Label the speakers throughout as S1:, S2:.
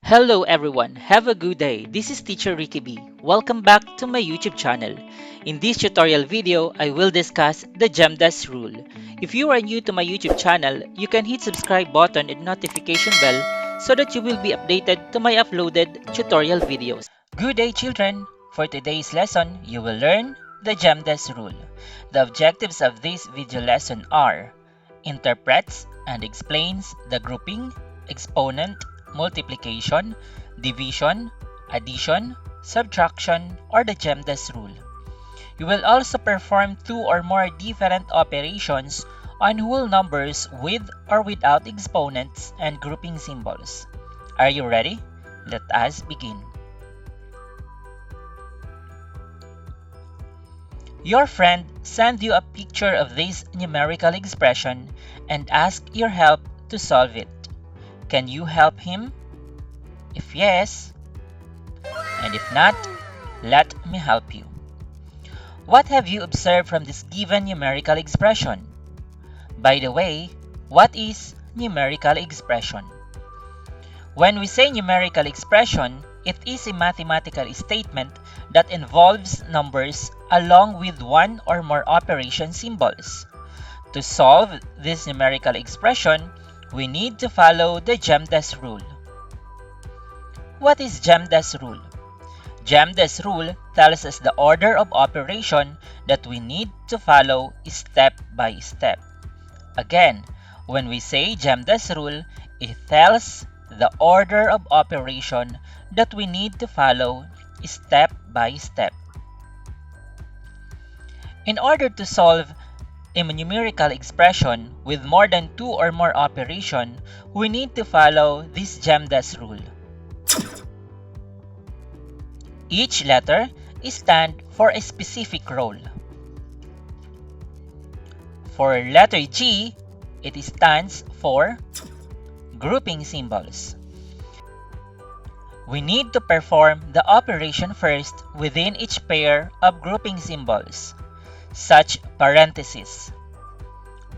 S1: Hello everyone, have a good day. This is Teacher Ricky B. Welcome back to my YouTube channel. In this tutorial video, I will discuss the GEMDAS rule. If you are new to my YouTube channel, you can hit subscribe button and notification bell so that you will be updated to my uploaded tutorial videos. Good day children! For today's lesson, you will learn the GEMDAS rule. The objectives of this video lesson are: interprets and explains the grouping, exponent, multiplication, division, addition, subtraction, or the GEMDAS rule. You will also perform two or more different operations on whole numbers with or without exponents and grouping symbols. Are you ready? Let us begin. Your friend sent you a picture of this numerical expression and asked your help to solve it. Can you help him? If yes, and if not, let me help you. What have you observed from this given numerical expression? By the way, what is numerical expression? When we say numerical expression, it is a mathematical statement that involves numbers along with one or more operation symbols. To solve this numerical expression, we need to follow the GEMDAS rule. What is GEMDAS rule? GEMDAS rule tells us the order of operation that we need to follow step by step. Again, when we say GEMDAS rule, it tells the order of operation that we need to follow step by step. In order to solve a numerical expression with more than two or more operations, we need to follow this GEMDAS rule. Each letter stands for a specific role. For letter G, it stands for grouping symbols. We need to perform the operation first within each pair of grouping symbols, such parentheses,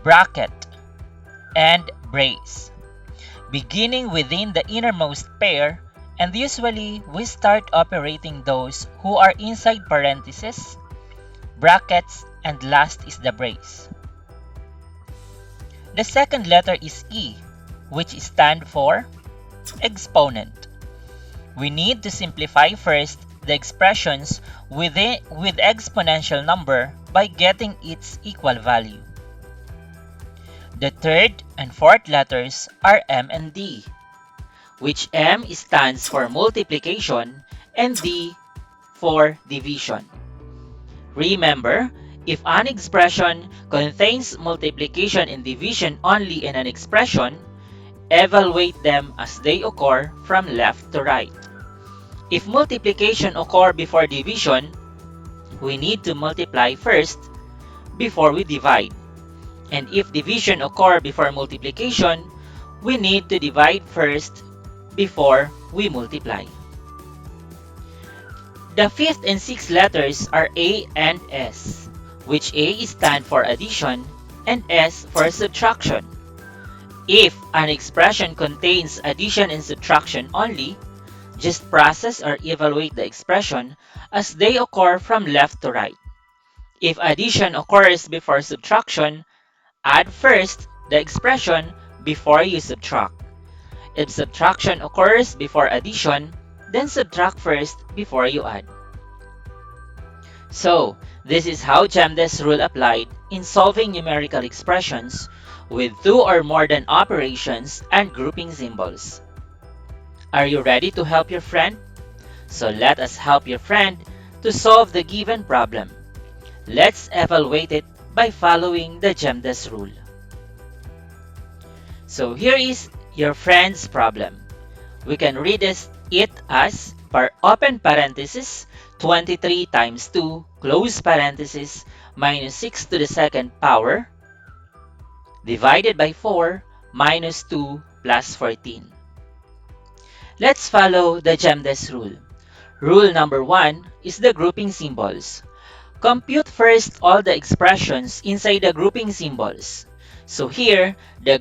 S1: bracket, and brace, beginning within the innermost pair, and usually we start operating those who are inside parentheses, brackets, and last is the brace. The second letter is E, which stands for exponent. We need to simplify first the expressions with exponential number by getting its equal value. The third and fourth letters are M and D, which M stands for multiplication and D for division. Remember, if an expression contains multiplication and division only in an expression, evaluate them as they occur from left to right. If multiplication occurs before division, we need to multiply first before we divide. And if division occurs before multiplication, we need to divide first before we multiply. The fifth and sixth letters are A and S, which A stands for addition and S for subtraction. If an expression contains addition and subtraction only, just process or evaluate the expression as they occur from left to right. If addition occurs before subtraction, add first the expression before you subtract. If subtraction occurs before addition, then subtract first before you add. So, this is how GEMDAS rule applied in solving numerical expressions with two or more than operations and grouping symbols. Are you ready to help your friend? So let us help your friend to solve the given problem. Let's evaluate it by following the GEMDAS rule. So here is your friend's problem. We can read it as open parenthesis 23 times 2 close parenthesis minus 6 to the second power divided by 4 minus 2 plus 14. Let's follow the GEMDAS rule. Rule number 1 is the grouping symbols. Compute first all the expressions inside the grouping symbols. So here, the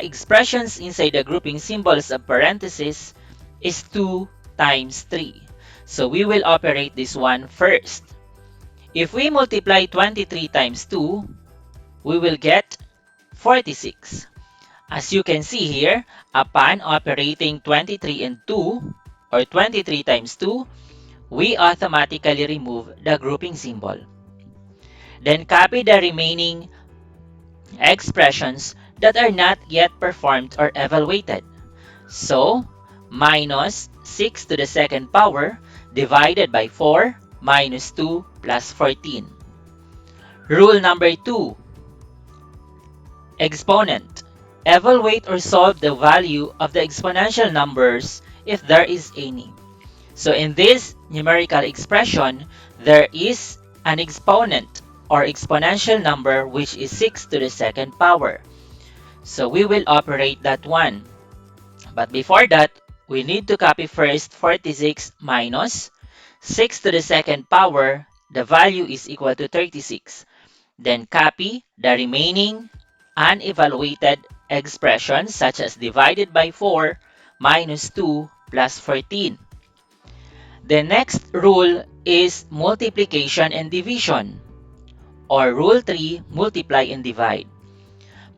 S1: expressions inside the grouping symbols of parentheses is 2 times 3. So we will operate this one first. If we multiply 23 times 2, we will get 46. As you can see here, upon operating 23 and 2, or 23 times 2, we automatically remove the grouping symbol. Then copy the remaining expressions that are not yet performed or evaluated. So, minus 6 to the second power divided by 4 minus 2 plus 14. Rule number 2. Exponent. Evaluate or solve the value of the exponential numbers if there is any. So in this numerical expression, there is an exponent or exponential number which is 6 to the second power. So we will operate that one. But before that, we need to copy first 46 minus 6 to the second power. The value is equal to 36. Then copy the remaining unevaluated expressions such as divided by 4 minus 2 plus 14. The next rule is multiplication and division, or Rule 3, multiply and divide.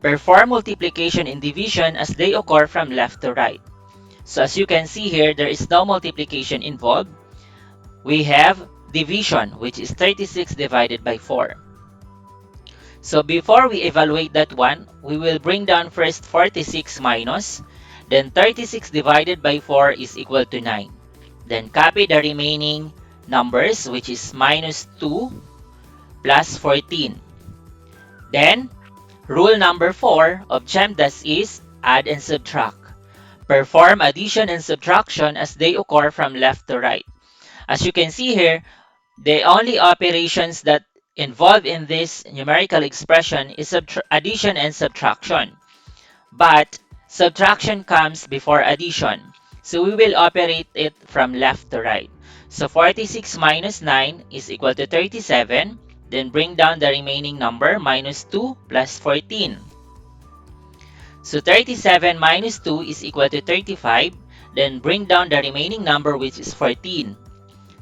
S1: Perform multiplication and division as they occur from left to right. So as you can see here, there is no multiplication involved. We have division, which is 36 divided by 4. So before we evaluate that one, we will bring down first 46 minus, then 36 divided by 4 is equal to 9. Then copy the remaining numbers, which is minus 2 plus 14. Then, rule number 4 of GEMDAS is add and subtract. Perform addition and subtraction as they occur from left to right. As you can see here, the only operations that involved in this numerical expression is addition and subtraction. But subtraction comes before addition. So we will operate it from left to right. So 46 minus 9 is equal to 37. Then bring down the remaining number, minus 2 plus 14. So 37 minus 2 is equal to 35. Then bring down the remaining number, which is 14.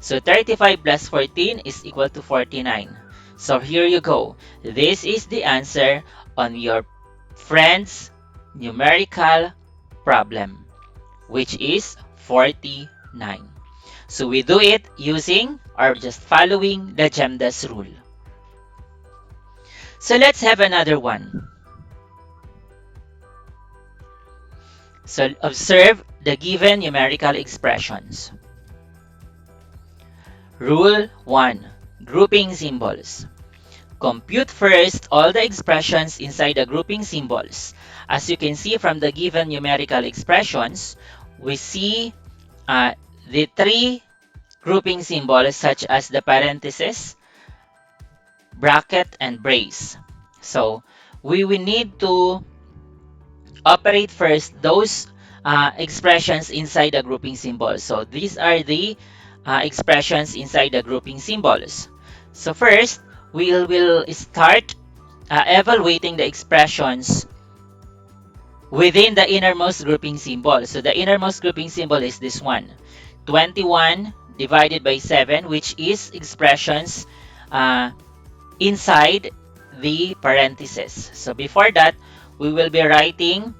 S1: So 35 plus 14 is equal to 49. So here you go. This is the answer on your friend's numerical problem, which is 49. So we do it using or just following the GEMDAS rule. So let's have another one. So observe the given numerical expressions. Rule 1. Grouping symbols. Compute first all the expressions inside the grouping symbols. As you can see from the given numerical expressions, we see the three grouping symbols such as the parenthesis, bracket, and brace. So we will need to operate first those expressions inside the grouping symbols. So these are the expressions inside the grouping symbols. So first, we will start evaluating the expressions within the innermost grouping symbol. So the innermost grouping symbol is this one, 21 divided by 7, which is expressions inside the parentheses. So before that, we will be writing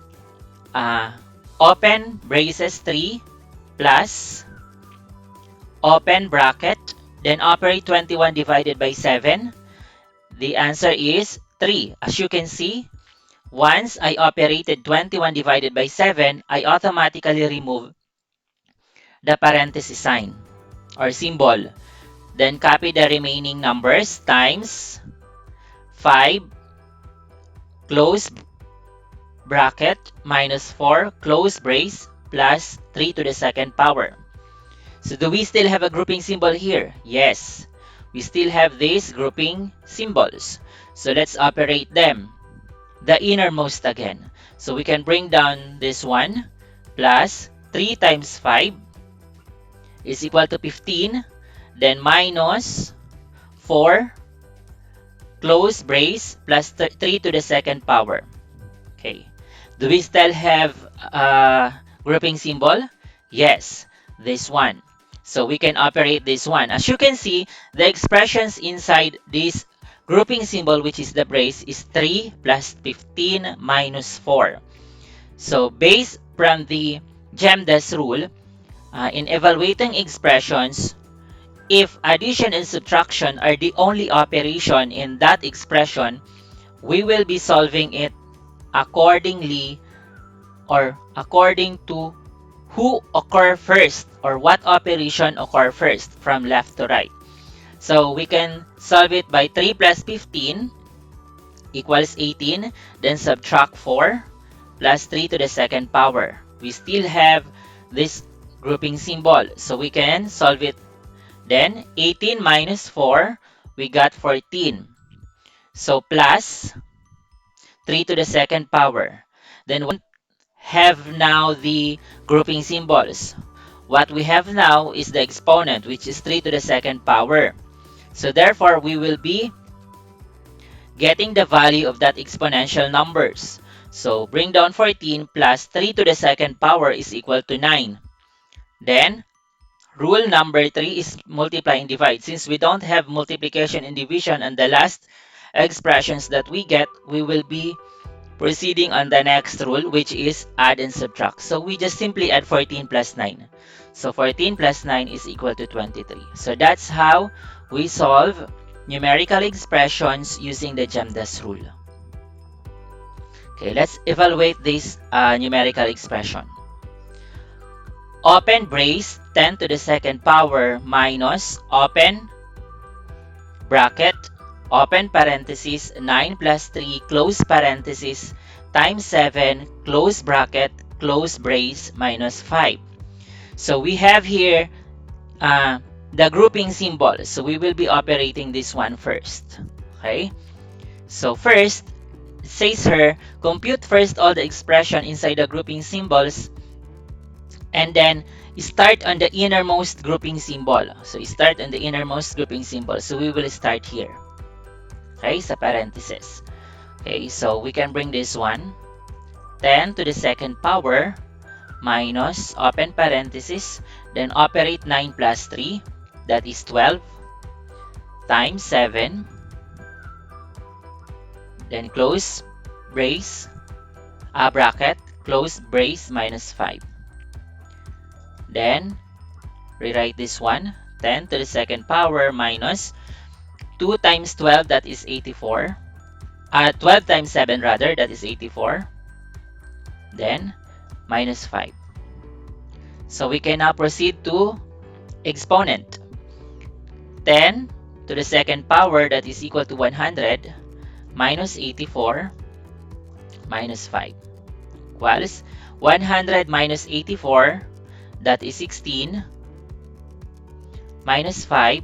S1: open braces 3 plus open bracket, then operate 21 divided by 7. The answer is 3. As you can see, once I operated 21 divided by 7, I automatically remove the parenthesis sign or symbol. Then copy the remaining numbers times 5 close bracket minus 4 close brace plus 3 to the second power. So do we still have a grouping symbol here? Yes, we still have these grouping symbols. So let's operate them. The innermost again. So we can bring down this one plus 3 times 5 is equal to 15. Then minus 4 close brace plus 3 to the second power. Okay. Do we still have a grouping symbol? Yes, this one. So we can operate this one. As you can see, the expressions inside this grouping symbol, which is the brace, is 3 plus 15 minus 4. So based from the GEMDAS rule, in evaluating expressions, if addition and subtraction are the only operation in that expression, we will be solving it accordingly or according to who occur first or what operation occur first from left to right. So we can solve it by 3 plus 15 equals 18, then subtract 4 plus 3 to the second power. We still have this grouping symbol, so we can solve it. Then 18 minus 4, we got 14. So plus 3 to the second power. Then we have now the grouping symbols. What we have now is the exponent, which is 3 to the second power. So therefore, we will be getting the value of that exponential numbers. So bring down 14 plus 3 to the second power is equal to 9. Then, rule number 3 is multiply and divide. Since we don't have multiplication and division on the last expressions that we get, we will be proceeding on the next rule, which is add and subtract. So we just simply add 14 plus 9. So 14 plus 9 is equal to 23. So that's how we solve numerical expressions using the GEMDAS rule. Okay, let's evaluate this numerical expression. Open brace 10 to the second power minus open bracket open parenthesis 9 plus 3 close parenthesis times 7 close bracket close brace minus 5. So we have here the grouping symbol. So we will be operating this one first. Okay. So first, it says here, compute first all the expression inside the grouping symbols and then start on the innermost grouping symbol. So start on the innermost grouping symbol. So we will start here. Okay, sa parenthesis. Okay, so we can bring this one. 10 to the second power minus open parenthesis, then operate 9 plus 3, that is 12, times 7, then close brace, bracket, close brace minus 5. Then rewrite this one, 10 to the second power minus 2 times 12, that is 84. 12 times 7 rather, that is 84. Then minus 5. So we can now proceed to exponent. 10 to the second power, that is equal to 100, minus 84 minus 5 equals 100 minus 84, that is 16, minus 5.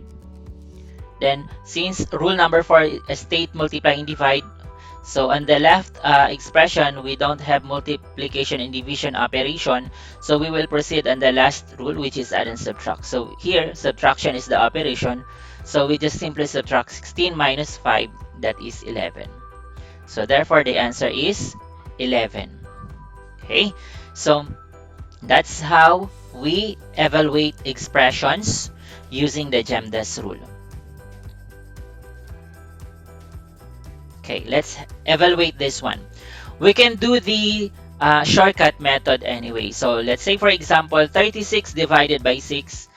S1: Then since rule number 4 state multiply and divide, so on the left expression we don't have multiplication and division operation, so we will proceed on the last rule, which is add and subtract. So here subtraction is the operation, so we just simply subtract 16 minus 5, that is 11. So therefore the answer is 11. Okay, so that's how we evaluate expressions using the GEMDAS rule. Okay, let's evaluate this one. We can do the shortcut method anyway. So let's say, for example, 36 divided by 6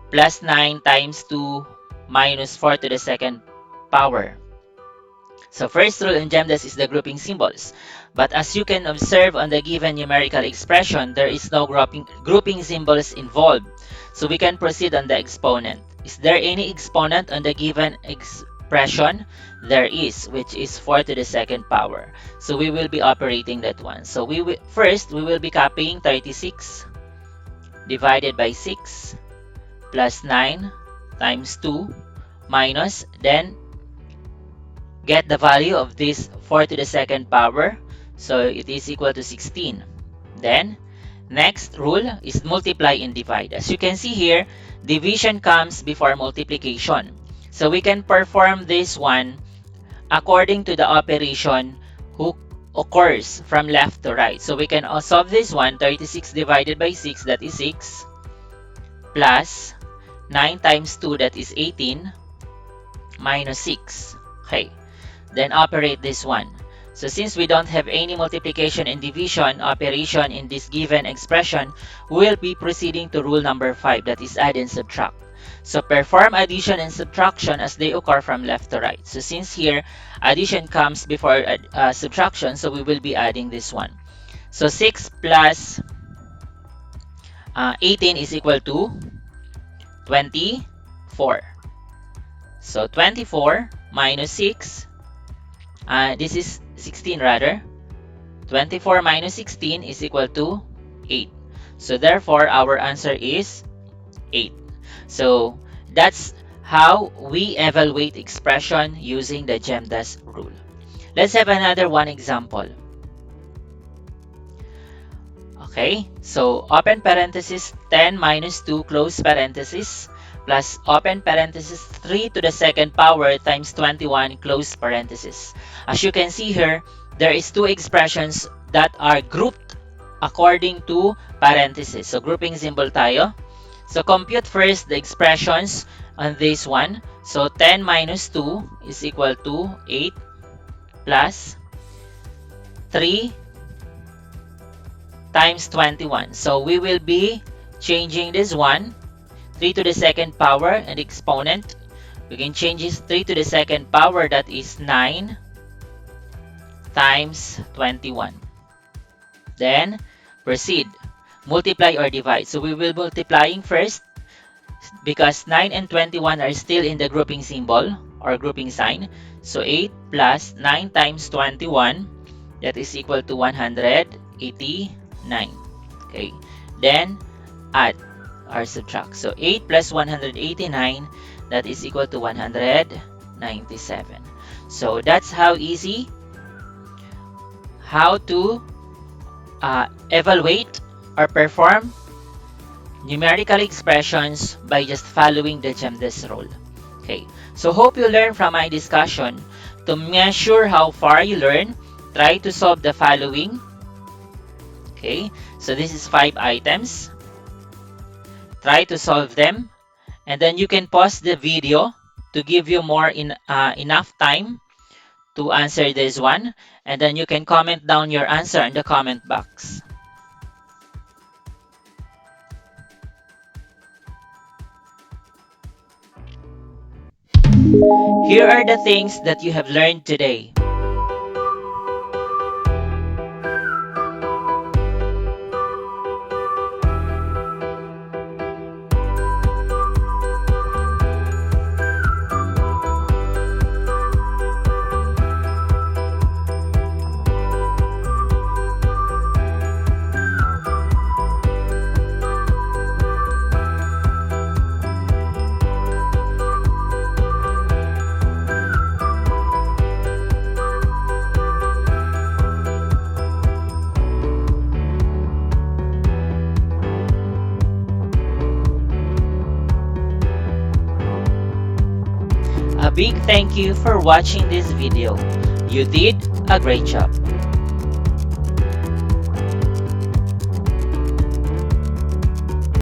S1: plus 9 times 2 minus 4 to the second power. So first rule in GEMDAS is the grouping symbols. But as you can observe on the given numerical expression, there is no grouping symbols involved. So we can proceed on the exponent. Is there any exponent on the given expression? There is, which is 4 to the second power. So we will be operating that one. So first we will be copying 36 divided by 6 plus 9 times 2 minus, then get the value of this 4 to the second power. So it is equal to 16. Then next rule is multiply and divide. As you can see here, division comes before multiplication. So we can perform this one according to the operation who occurs from left to right. So we can solve this one. 36 divided by 6, that is 6, plus 9 times 2, that is 18, minus 6. Okay, then operate this one. So since we don't have any multiplication and division operation in this given expression, we'll be proceeding to rule number 5, that is add and subtract. So perform addition and subtraction as they occur from left to right. So since here addition comes before subtraction, so we will be adding this one. So 6 plus 18 is equal to 24. So 24 minus 6, this is 16 rather. 24 minus 16 is equal to 8. So therefore, our answer is 8. So that's how we evaluate expression using the GEMDAS rule. Let's have another one example. Okay, so open parenthesis 10 minus 2 close parenthesis plus open parenthesis 3 to the second power times 21 close parenthesis. As you can see here, there is two expressions that are grouped according to parenthesis. So grouping symbol tayo. So compute first the expressions on this one. So 10 minus 2 is equal to 8 plus 3 times 21. So we will be changing this one, 3 to the second power and exponent. We can change this 3 to the second power, that is 9 times 21. Then proceed, multiply or divide. So we will multiplying first because 9 and 21 are still in the grouping symbol or grouping sign. So 8 plus 9 times 21, that is equal to 189. Okay, then add or subtract. So 8 plus 189, that is equal to 197. So that's how easy how to evaluate or perform numerical expressions by just following the GEMDAS rule. Okay, so hope you learned from my discussion. To measure how far you learn, try to solve the following. Okay, so this is 5 items. Try to solve them, and then you can pause the video to give you more enough time to answer this one, and then you can comment down your answer in the comment box. Here are the things that you have learned today. A big thank you for watching this video. You did a great job.